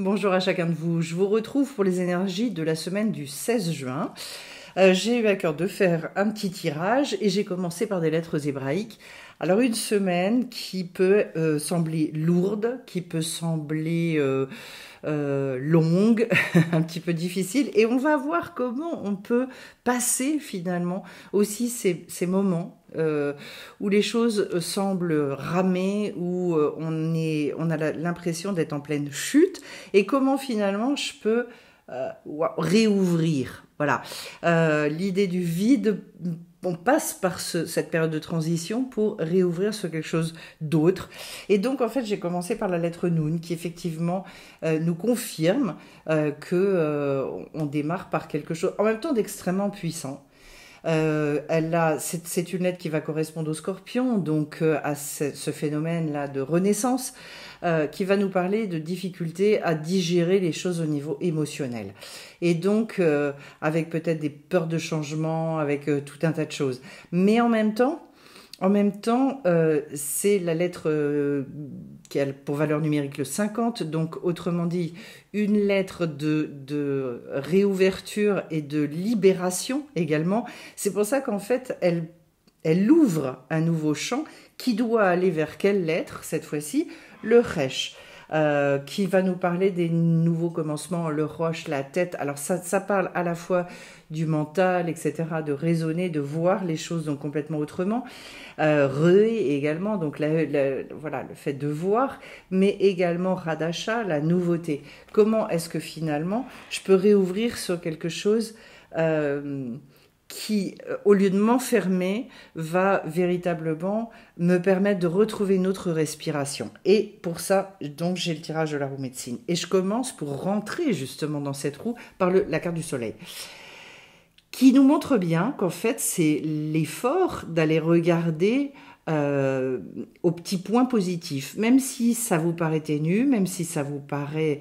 Bonjour à chacun de vous. Je vous retrouve pour les énergies de la semaine du 16 juin. J'ai eu à cœur de faire un petit tirage et j'ai commencé par des lettres hébraïques. Alors une semaine qui peut sembler lourde, qui peut sembler longue, un petit peu difficile, et on va voir comment on peut passer finalement aussi ces moments où les choses semblent ramer, où on a l'impression d'être en pleine chute, et comment finalement je peux réouvrir. Voilà. L'idée du vide, on passe par cette période de transition pour réouvrir sur quelque chose d'autre. Et donc, en fait, j'ai commencé par la lettre Nun, qui effectivement nous confirme qu'on démarre par quelque chose, en même temps d'extrêmement puissant. C'est une lettre qui va correspondre au Scorpion, donc à ce phénomène-là de renaissance, qui va nous parler de difficulté à digérer les choses au niveau émotionnel. Et donc, avec peut-être des peurs de changement, avec tout un tas de choses. Mais en même temps, c'est la lettre qui a pour valeur numérique le 50, donc autrement dit, une lettre de réouverture et de libération également. C'est pour ça qu'en fait, elle ouvre un nouveau champ qui doit aller vers quelle lettre, cette fois-ci? Le Resh. Qui va nous parler des nouveaux commencements, le roche, la tête. Alors ça parle à la fois du mental, etc., de raisonner, de voir les choses donc complètement autrement. Également, donc voilà, le fait de voir, mais également Radasha, la nouveauté. Comment est-ce que finalement je peux réouvrir sur quelque chose qui, au lieu de m'enfermer, va véritablement me permettre de retrouver une autre respiration. Et pour ça, donc, j'ai le tirage de la roue médecine. Et je commence pour rentrer justement dans cette roue par la carte du soleil, qui nous montre bien qu'en fait, c'est l'effort d'aller regarder aux petits points positifs, même si ça vous paraît ténu, même si ça vous paraît,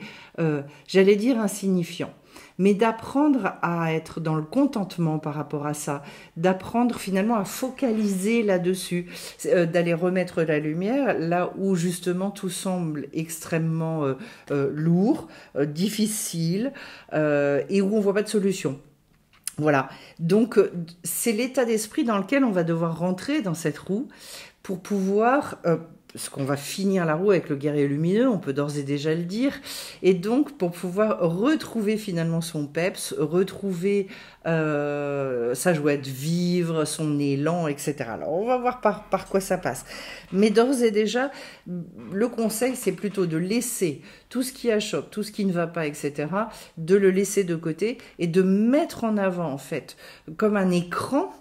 j'allais dire, insignifiant. Mais d'apprendre à être dans le contentement par rapport à ça, d'apprendre finalement à focaliser là-dessus, d'aller remettre la lumière là où justement tout semble extrêmement lourd, difficile, et où on ne voit pas de solution. Voilà, donc c'est l'état d'esprit dans lequel on va devoir rentrer dans cette roue pour pouvoir... parce qu'on va finir la roue avec le guerrier lumineux, on peut d'ores et déjà le dire, et donc pour pouvoir retrouver finalement son peps, retrouver sa joie de vivre, son élan, etc. Alors on va voir par quoi ça passe. Mais d'ores et déjà, le conseil, c'est plutôt de laisser tout ce qui achoppe, tout ce qui ne va pas, etc., de le laisser de côté et de mettre en avant, en fait, comme un écran,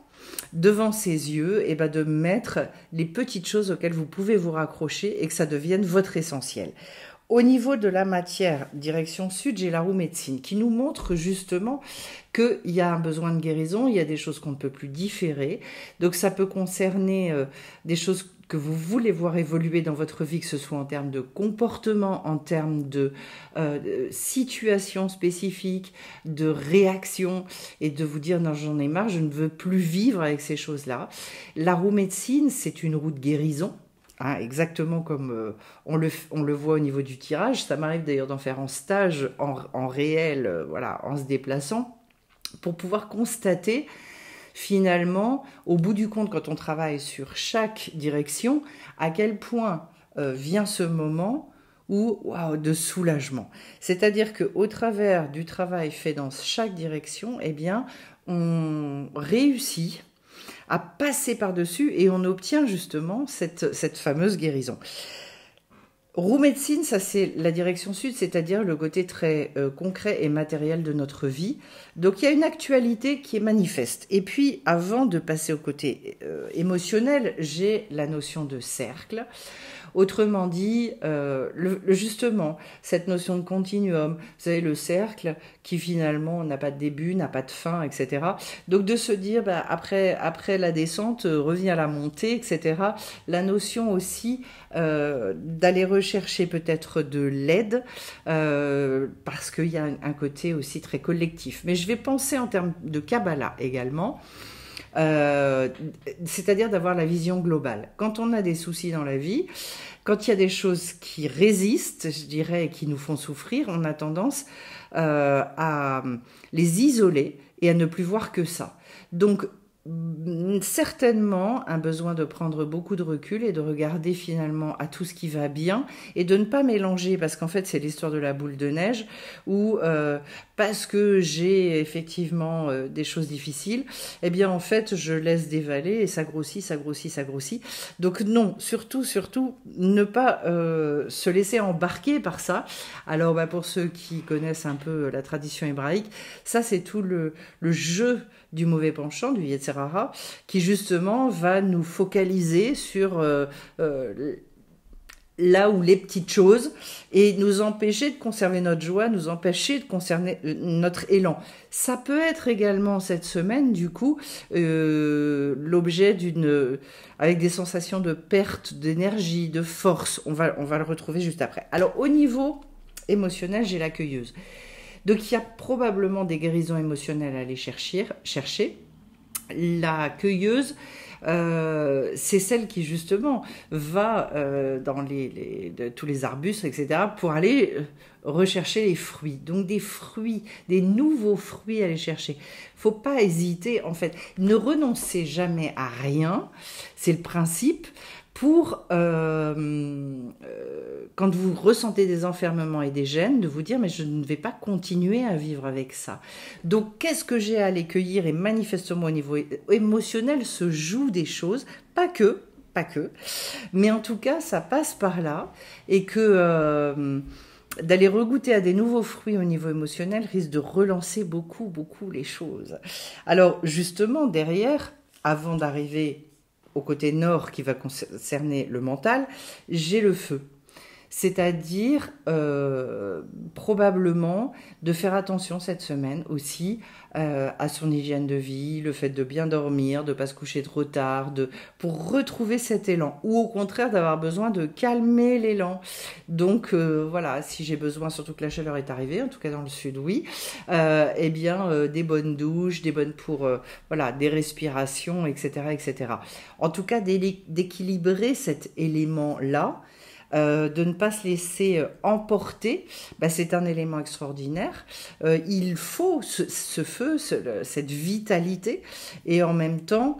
devant ses yeux, et de mettre les petites choses auxquelles vous pouvez vous raccrocher et que ça devienne votre essentiel. Au niveau de la matière, direction sud, j'ai la roue médecine qui nous montre justement qu'il y a un besoin de guérison, il y a des choses qu'on ne peut plus différer. Donc ça peut concerner des choses que vous voulez voir évoluer dans votre vie, que ce soit en termes de comportement, en termes de situation spécifique, de réaction, et de vous dire non, j'en ai marre, je ne veux plus vivre avec ces choses-là. La roue médecine, c'est une roue de guérison. Hein, exactement comme on le voit au niveau du tirage. Ça m'arrive d'ailleurs d'en faire en stage, en réel, voilà, en se déplaçant, pour pouvoir constater finalement, au bout du compte, quand on travaille sur chaque direction, à quel point vient ce moment de soulagement. C'est-à-dire qu'au travers du travail fait dans chaque direction, eh bien, on réussit à passer par-dessus et on obtient justement cette fameuse guérison. Roue médecine, ça c'est la direction sud, c'est-à-dire le côté très concret et matériel de notre vie. Donc il y a une actualité qui est manifeste. Et puis avant de passer au côté émotionnel, j'ai la notion de cercle. Autrement dit, justement, cette notion de continuum, vous savez, le cercle qui finalement n'a pas de début, n'a pas de fin, etc. Donc de se dire, après la descente, revient la montée, etc. La notion aussi d'aller rechercher peut-être de l'aide, parce qu'il y a un côté aussi très collectif. Mais je vais penser en termes de Kabbalah également. C'est-à-dire d'avoir la vision globale. Quand on a des soucis dans la vie, quand il y a des choses qui résistent, je dirais, qui nous font souffrir, on a tendance à les isoler et à ne plus voir que ça. Donc, certainement un besoin de prendre beaucoup de recul et de regarder finalement à tout ce qui va bien et de ne pas mélanger, parce qu'en fait c'est l'histoire de la boule de neige où parce que j'ai effectivement des choses difficiles, eh bien en fait je laisse dévaler et ça grossit, ça grossit, ça grossit. Donc non, surtout ne pas se laisser embarquer par ça. Alors pour ceux qui connaissent un peu la tradition hébraïque, ça c'est tout le jeu du mauvais penchant, du Yetzer Hara, qui justement va nous focaliser sur là où les petites choses et nous empêcher de conserver notre joie, nous empêcher de conserver notre élan. Ça peut être également cette semaine, du coup, l'objet avec des sensations de perte d'énergie, de force. On va le retrouver juste après. Alors, au niveau émotionnel, j'ai la cueilleuse. Donc il y a probablement des guérisons émotionnelles à aller chercher. La cueilleuse, c'est celle qui justement va dans tous les arbustes, etc., pour aller rechercher les fruits. Donc des fruits, des nouveaux fruits à aller chercher. Faut pas hésiter, en fait. Ne renoncez jamais à rien. C'est le principe. Pour, quand vous ressentez des enfermements et des gênes, de vous dire, mais je ne vais pas continuer à vivre avec ça. Donc, qu'est-ce que j'ai à aller cueillir? Et manifestement, au niveau émotionnel, se jouent des choses, pas que, mais en tout cas, ça passe par là, et que d'aller regoûter à des nouveaux fruits au niveau émotionnel risque de relancer beaucoup les choses. Alors, justement, derrière, avant d'arriver au côté nord qui va concerner le mental, j'ai le feu. C'est-à-dire probablement de faire attention cette semaine aussi à son hygiène de vie, le fait de bien dormir, de ne pas se coucher trop tard, pour retrouver cet élan, ou au contraire d'avoir besoin de calmer l'élan. Donc voilà, si j'ai besoin, surtout que la chaleur est arrivée, en tout cas dans le sud, oui, eh bien des bonnes douches, des bonnes voilà, des respirations, etc., etc. En tout cas, d'équilibrer cet élément-là. De ne pas se laisser emporter, c'est un élément extraordinaire. Il faut ce feu, cette vitalité, et en même temps,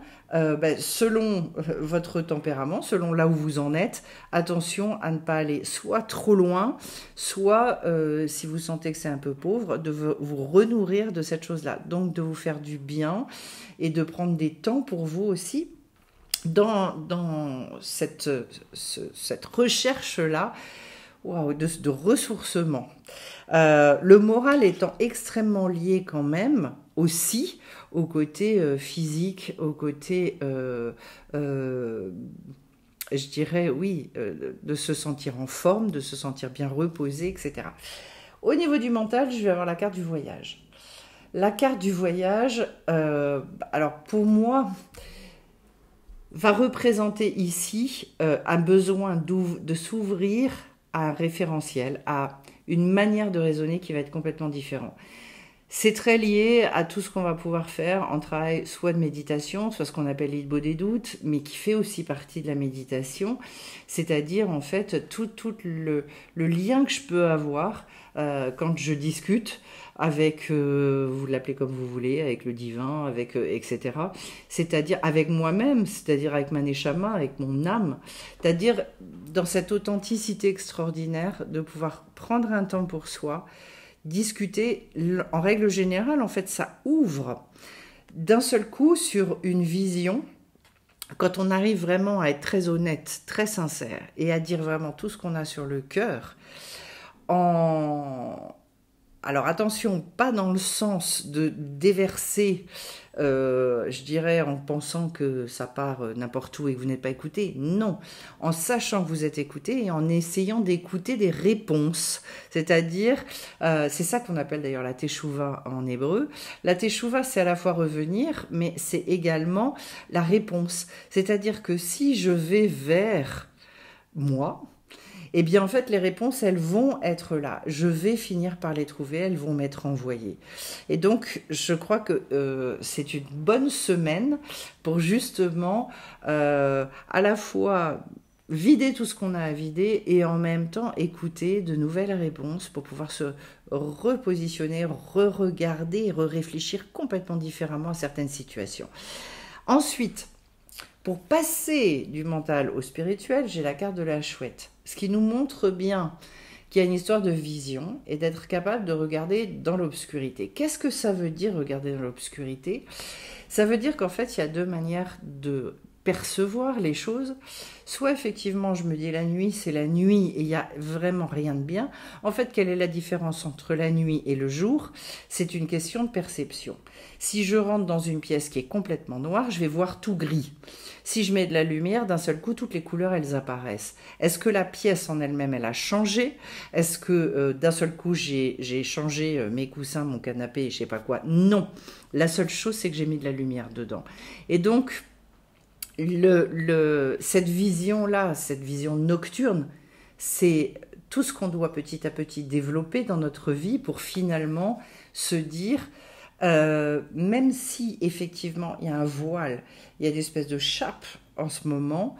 selon votre tempérament, selon là où vous en êtes, attention à ne pas aller soit trop loin, soit, si vous sentez que c'est un peu pauvre, de vous renourrir de cette chose-là. Donc de vous faire du bien et de prendre des temps pour vous aussi, dans cette recherche-là, de ressourcement. Le moral étant extrêmement lié quand même aussi au côté physique, au côté, je dirais, oui, de se sentir en forme, de se sentir bien reposé, etc. Au niveau du mental, je vais avoir la carte du voyage. La carte du voyage, alors pour moi, va représenter ici un besoin de s'ouvrir à un référentiel, à une manière de raisonner qui va être complètement différente. C'est très lié à tout ce qu'on va pouvoir faire en travail, soit de méditation, soit ce qu'on appelle l'îlot des doutes, mais qui fait aussi partie de la méditation, c'est-à-dire en fait tout le lien que je peux avoir quand je discute avec, vous l'appelez comme vous voulez, avec le divin, avec etc. C'est-à-dire avec moi-même, c'est-à-dire avec ma neshama, avec mon âme, c'est-à-dire dans cette authenticité extraordinaire de pouvoir prendre un temps pour soi, discuter. En règle générale, en fait, ça ouvre d'un seul coup sur une vision. Quand on arrive vraiment à être très honnête, très sincère et à dire vraiment tout ce qu'on a sur le cœur, alors attention, pas dans le sens de déverser, je dirais, en pensant que ça part n'importe où et que vous n'êtes pas écouté. Non, en sachant que vous êtes écouté et en essayant d'écouter des réponses. C'est-à-dire, c'est ça qu'on appelle d'ailleurs la teshuva en hébreu. La teshuva, c'est à la fois revenir, mais c'est également la réponse. C'est-à-dire que si je vais vers moi, eh bien, en fait, les réponses, elles vont être là. Je vais finir par les trouver, elles vont m'être envoyées. Et donc, je crois que c'est une bonne semaine pour justement, à la fois vider tout ce qu'on a à vider et en même temps écouter de nouvelles réponses pour pouvoir se repositionner, re-regarder, re-réfléchir complètement différemment à certaines situations. Ensuite, pour passer du mental au spirituel, j'ai la carte de la chouette, ce qui nous montre bien qu'il y a une histoire de vision et d'être capable de regarder dans l'obscurité. Qu'est-ce que ça veut dire regarder dans l'obscurité? Ça veut dire qu'en fait, il y a deux manières de percevoir les choses. Soit effectivement, je me dis la nuit, c'est la nuit et il n'y a vraiment rien de bien. En fait, quelle est la différence entre la nuit et le jour? C'est une question de perception. Si je rentre dans une pièce qui est complètement noire, je vais voir tout gris. Si je mets de la lumière, d'un seul coup, toutes les couleurs, elles apparaissent. Est-ce que la pièce en elle-même, elle a changé? Est-ce que d'un seul coup, j'ai changé mes coussins, mon canapé et je sais pas quoi? Non. La seule chose, c'est que j'ai mis de la lumière dedans. Et donc, cette vision-là, cette vision nocturne, c'est tout ce qu'on doit petit à petit développer dans notre vie pour finalement se dire, même si effectivement il y a un voile, il y a des espèces de chape en ce moment,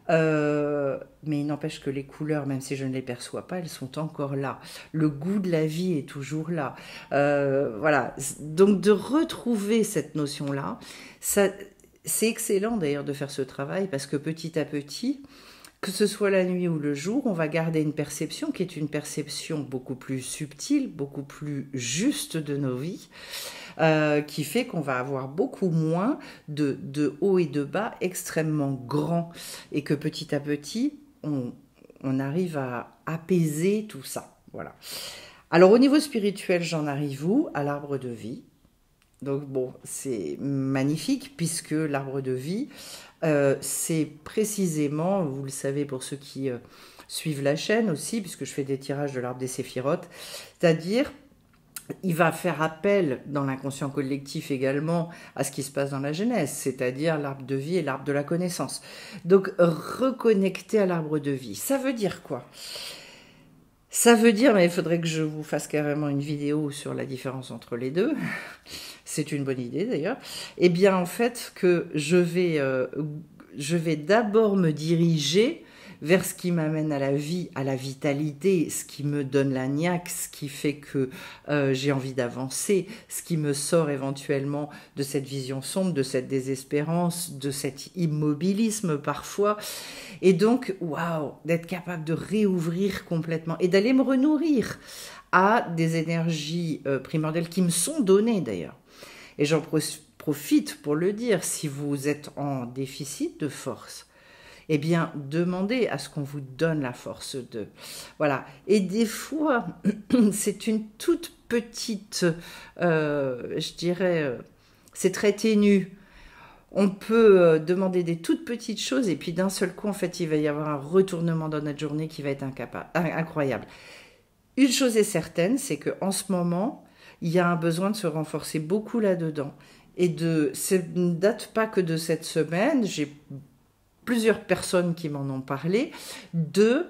mais il n'empêche que les couleurs, même si je ne les perçois pas, elles sont encore là. Le goût de la vie est toujours là. Voilà. Donc de retrouver cette notion-là, ça... C'est excellent d'ailleurs de faire ce travail parce que petit à petit, que ce soit la nuit ou le jour, on va garder une perception qui est une perception beaucoup plus subtile, beaucoup plus juste de nos vies, qui fait qu'on va avoir beaucoup moins de hauts et de bas extrêmement grands et que petit à petit, on arrive à apaiser tout ça. Voilà. Alors au niveau spirituel, j'en arrive où? À l'arbre de vie. Donc bon, c'est magnifique puisque l'arbre de vie, c'est précisément, vous le savez pour ceux qui suivent la chaîne aussi, puisque je fais des tirages de l'arbre des séphirotes, c'est-à-dire il va faire appel dans l'inconscient collectif également à ce qui se passe dans la Genèse, c'est-à-dire l'arbre de vie et l'arbre de la connaissance. Donc reconnecter à l'arbre de vie, ça veut dire quoi? Ça veut dire, mais il faudrait que je vous fasse carrément une vidéo sur la différence entre les deux. C'est une bonne idée d'ailleurs. Eh bien, en fait, que je vais d'abord me diriger vers ce qui m'amène à la vie, à la vitalité, ce qui me donne la niaque, ce qui fait que j'ai envie d'avancer, ce qui me sort éventuellement de cette vision sombre, de cette désespérance, de cet immobilisme parfois. Et donc, waouh, d'être capable de réouvrir complètement et d'aller me renourrir à des énergies primordiales qui me sont données d'ailleurs. Et j'en profite pour le dire, si vous êtes en déficit de force, eh bien, demandez à ce qu'on vous donne la force de... Voilà. Et des fois, c'est une toute petite, je dirais, c'est très ténu. On peut demander des toutes petites choses et puis d'un seul coup, en fait, il va y avoir un retournement dans notre journée qui va être incroyable. Une chose est certaine, c'est qu'en ce moment, il y a un besoin de se renforcer beaucoup là-dedans. Et ça ne date pas que de cette semaine, j'ai plusieurs personnes qui m'en ont parlé, d'une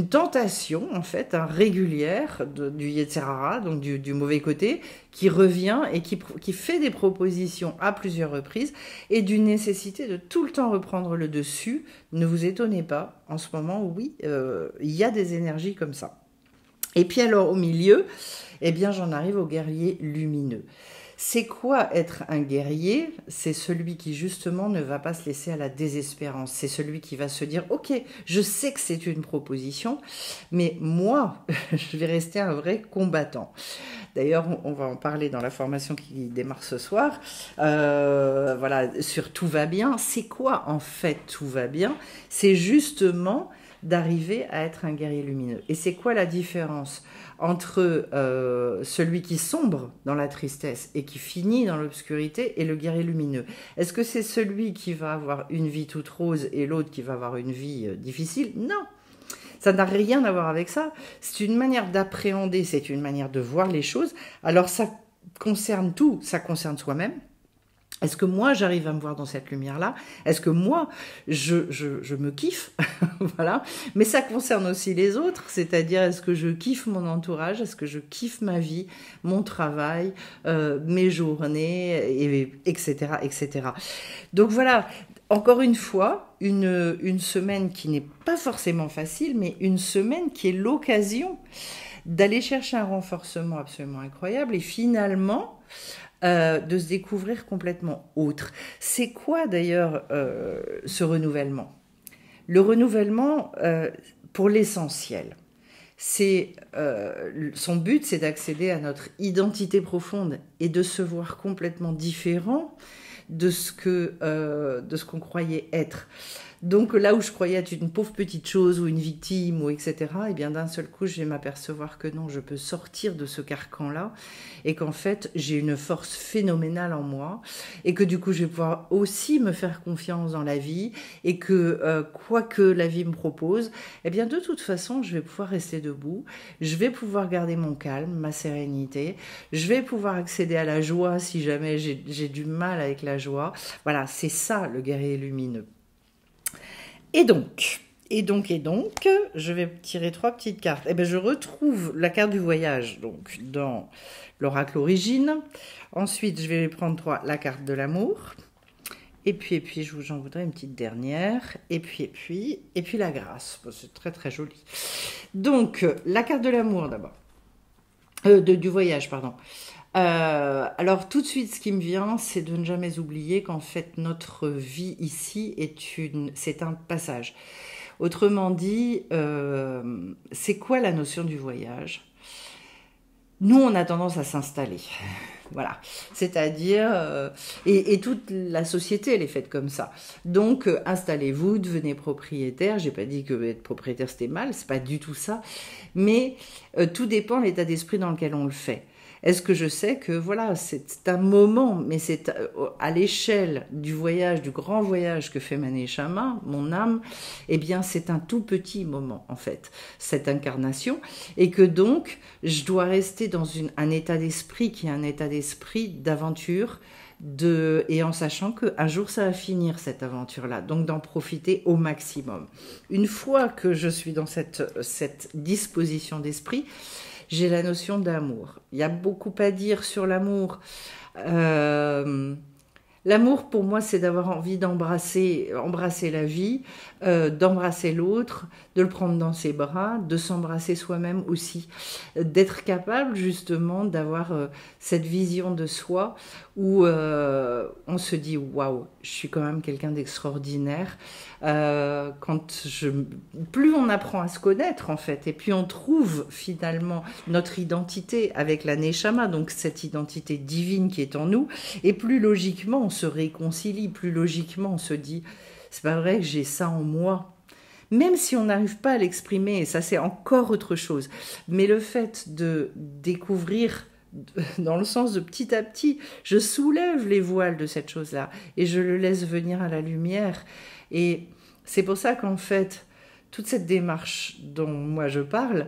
tentation en fait régulière du Yetzirah, donc du mauvais côté, qui revient et qui fait des propositions à plusieurs reprises et d'une nécessité de tout le temps reprendre le dessus. Ne vous étonnez pas, en ce moment, oui, il y a des énergies comme ça. Et puis alors au milieu, eh bien j'en arrive au guerrier lumineux. C'est quoi être un guerrier? C'est celui qui justement ne va pas se laisser à la désespérance. C'est celui qui va se dire, ok, je sais que c'est une proposition, mais moi, je vais rester un vrai combattant. D'ailleurs, on va en parler dans la formation qui démarre ce soir. Voilà, sur tout va bien. C'est quoi en fait tout va bien? C'est justement d'arriver à être un guerrier lumineux. Et c'est quoi la différence entre celui qui sombre dans la tristesse et qui finit dans l'obscurité et le guerrier lumineux? Est-ce que c'est celui qui va avoir une vie toute rose et l'autre qui va avoir une vie difficile? Non, ça n'a rien à voir avec ça. C'est une manière d'appréhender, c'est une manière de voir les choses. Alors ça concerne tout, ça concerne soi-même. Est-ce que moi, j'arrive à me voir dans cette lumière-là? Est-ce que moi, je me kiffe? Voilà. Mais ça concerne aussi les autres, c'est-à-dire est-ce que je kiffe mon entourage? Est-ce que je kiffe ma vie, mon travail, mes journées, etc., etc. Donc voilà, encore une fois, une semaine qui n'est pas forcément facile, mais une semaine qui est l'occasion d'aller chercher un renforcement absolument incroyable et finalement de se découvrir complètement autre. C'est quoi d'ailleurs ce renouvellement? Le renouvellement, pour l'essentiel, son but, c'est d'accéder à notre identité profonde et de se voir complètement différent de ce qu'on croyait être. Donc là où je croyais être une pauvre petite chose ou une victime ou etc., et bien d'un seul coup je vais m'apercevoir que non, je peux sortir de ce carcan-là et qu'en fait j'ai une force phénoménale en moi et que du coup je vais pouvoir aussi me faire confiance dans la vie et que quoi que la vie me propose, eh bien de toute façon je vais pouvoir rester debout, je vais pouvoir garder mon calme, ma sérénité, je vais pouvoir accéder à la joie si jamais j'ai du mal avec la joie. Voilà, c'est ça le guerrier lumineux. Et donc, je vais tirer 3 petites cartes. Et bien, je retrouve la carte du voyage, donc, dans l'oracle origine. Ensuite, je vais prendre 3, la carte de l'amour. Et puis, j'en voudrais une petite dernière. Et puis, la grâce. C'est très, très joli. Donc, la carte de l'amour, d'abord. Du voyage, pardon. Alors tout de suite, ce qui me vient, c'est de ne jamais oublier qu'en fait notre vie ici c'est un passage. Autrement dit, c'est quoi la notion du voyage? Nous, on a tendance à s'installer. Voilà, c'est-à-dire, et toute la société, elle est faite comme ça. Donc, installez-vous, devenez propriétaire. J'ai pas dit que être propriétaire c'était mal, c'est pas du tout ça. Mais tout dépend de l'état d'esprit dans lequel on le fait. Est-ce que je sais que voilà, c'est un moment, mais c'est à l'échelle du voyage, du grand voyage que fait Maneshama, mon âme, eh bien c'est un tout petit moment en fait, cette incarnation, et que donc je dois rester dans un état d'esprit qui est un état d'esprit d'aventure, et en sachant qu'un jour ça va finir cette aventure-là, donc d'en profiter au maximum. Une fois que je suis dans cette disposition d'esprit, j'ai la notion d'amour. Il y a beaucoup à dire sur l'amour. L'amour, pour moi, c'est d'avoir envie embrasser la vie, d'embrasser l'autre, de le prendre dans ses bras, de s'embrasser soi-même aussi, d'être capable justement d'avoir cette vision de soi où on se dit waouh, je suis quand même quelqu'un d'extraordinaire. Plus on apprend à se connaître en fait, et puis on trouve finalement notre identité avec la Neshama, donc cette identité divine qui est en nous, et plus logiquement on se réconcilie, plus logiquement on se dit c'est pas vrai que j'ai ça en moi. Même si on n'arrive pas à l'exprimer, et ça c'est encore autre chose, mais le fait de découvrir dans le sens de petit à petit, je soulève les voiles de cette chose-là et je le laisse venir à la lumière. Et c'est pour ça qu'en fait, toute cette démarche dont moi je parle,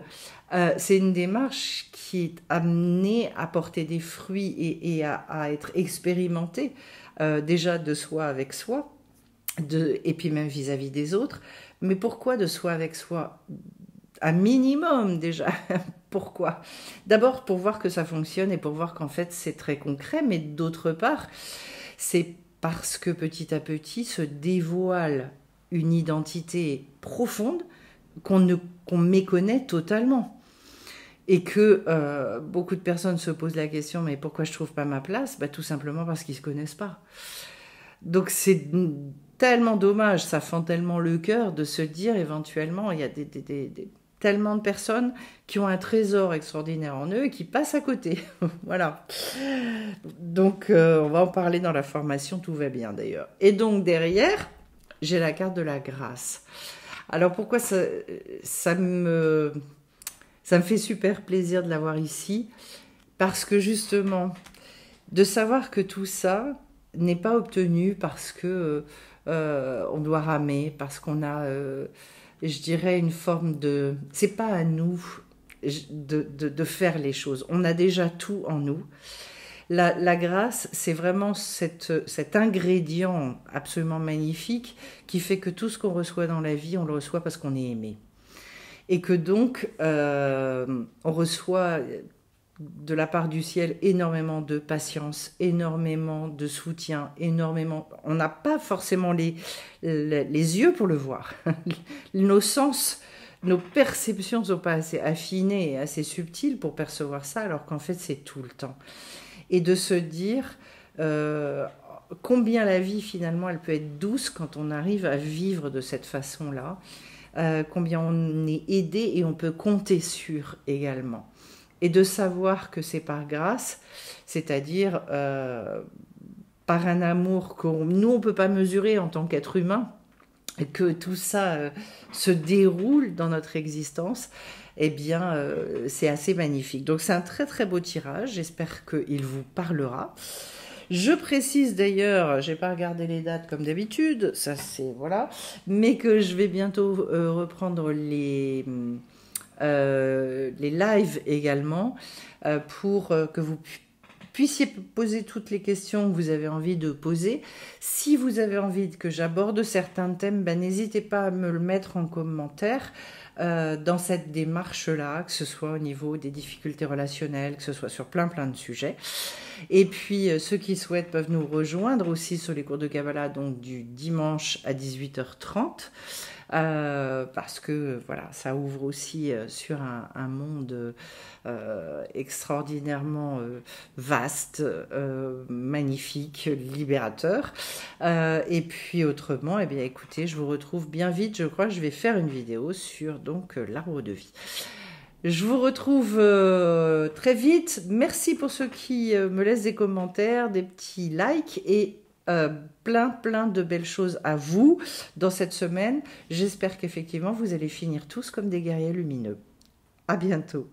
c'est une démarche qui est amenée à porter des fruits et à être expérimentée, déjà de soi avec soi, et puis même vis-à-vis des autres. Mais pourquoi de soi avec soi? Un minimum déjà. Pourquoi? D'abord pour voir que ça fonctionne et pour voir qu'en fait c'est très concret, mais d'autre part, c'est parce que petit à petit se dévoile une identité profonde qu'on méconnaît totalement. Et que beaucoup de personnes se posent la question, mais pourquoi je trouve pas ma place? Tout simplement parce qu'ils se connaissent pas. Donc c'est tellement dommage, ça fend tellement le cœur de se dire éventuellement, il y a tellement de personnes qui ont un trésor extraordinaire en eux et qui passent à côté. Voilà. Donc, on va en parler dans la formation, tout va bien d'ailleurs. Et donc, derrière, j'ai la carte de la grâce. Alors, pourquoi ça me fait super plaisir de l'avoir ici? Parce que justement, de savoir que tout ça n'est pas obtenu parce que on doit ramer, parce qu'on a... je dirais une forme de... C'est pas à nous de faire les choses. On a déjà tout en nous. La grâce, c'est vraiment cet ingrédient absolument magnifique qui fait que tout ce qu'on reçoit dans la vie, on le reçoit parce qu'on est aimé. Et que donc, on reçoit de la part du ciel énormément de patience, énormément de soutien, énormément... On n'a pas forcément les yeux pour le voir. Nos sens, nos perceptions ne sont pas assez affinées et assez subtiles pour percevoir ça, alors qu'en fait c'est tout le temps. Et de se dire combien la vie finalement elle peut être douce quand on arrive à vivre de cette façon-là, combien on est aidé et on peut compter sur également. Et de savoir que c'est par grâce, c'est-à-dire par un amour que nous, on ne peut pas mesurer en tant qu'être humain, et que tout ça se déroule dans notre existence, eh bien, c'est assez magnifique. Donc, c'est un très, très beau tirage. J'espère qu'il vous parlera. Je précise d'ailleurs, j'ai pas regardé les dates comme d'habitude, ça c'est voilà, mais que je vais bientôt reprendre les lives également pour que vous puissiez poser toutes les questions que vous avez envie de poser. Si vous avez envie que j'aborde certains thèmes, ben, n'hésitez pas à me le mettre en commentaire dans cette démarche-là, que ce soit au niveau des difficultés relationnelles, que ce soit sur plein de sujets. Et puis, ceux qui souhaitent peuvent nous rejoindre aussi sur les cours de Kabbalah, donc du dimanche à 18h30. Parce que voilà, ça ouvre aussi sur un monde extraordinairement vaste, magnifique, libérateur. Et puis autrement, eh bien écoutez, je vous retrouve bien vite. Je crois que je vais faire une vidéo sur donc l'arbre de vie. Je vous retrouve très vite. Merci pour ceux qui me laissent des commentaires, des petits likes et plein de belles choses à vous dans cette semaine. J'espère qu'effectivement vous allez finir tous comme des guerriers lumineux. À bientôt.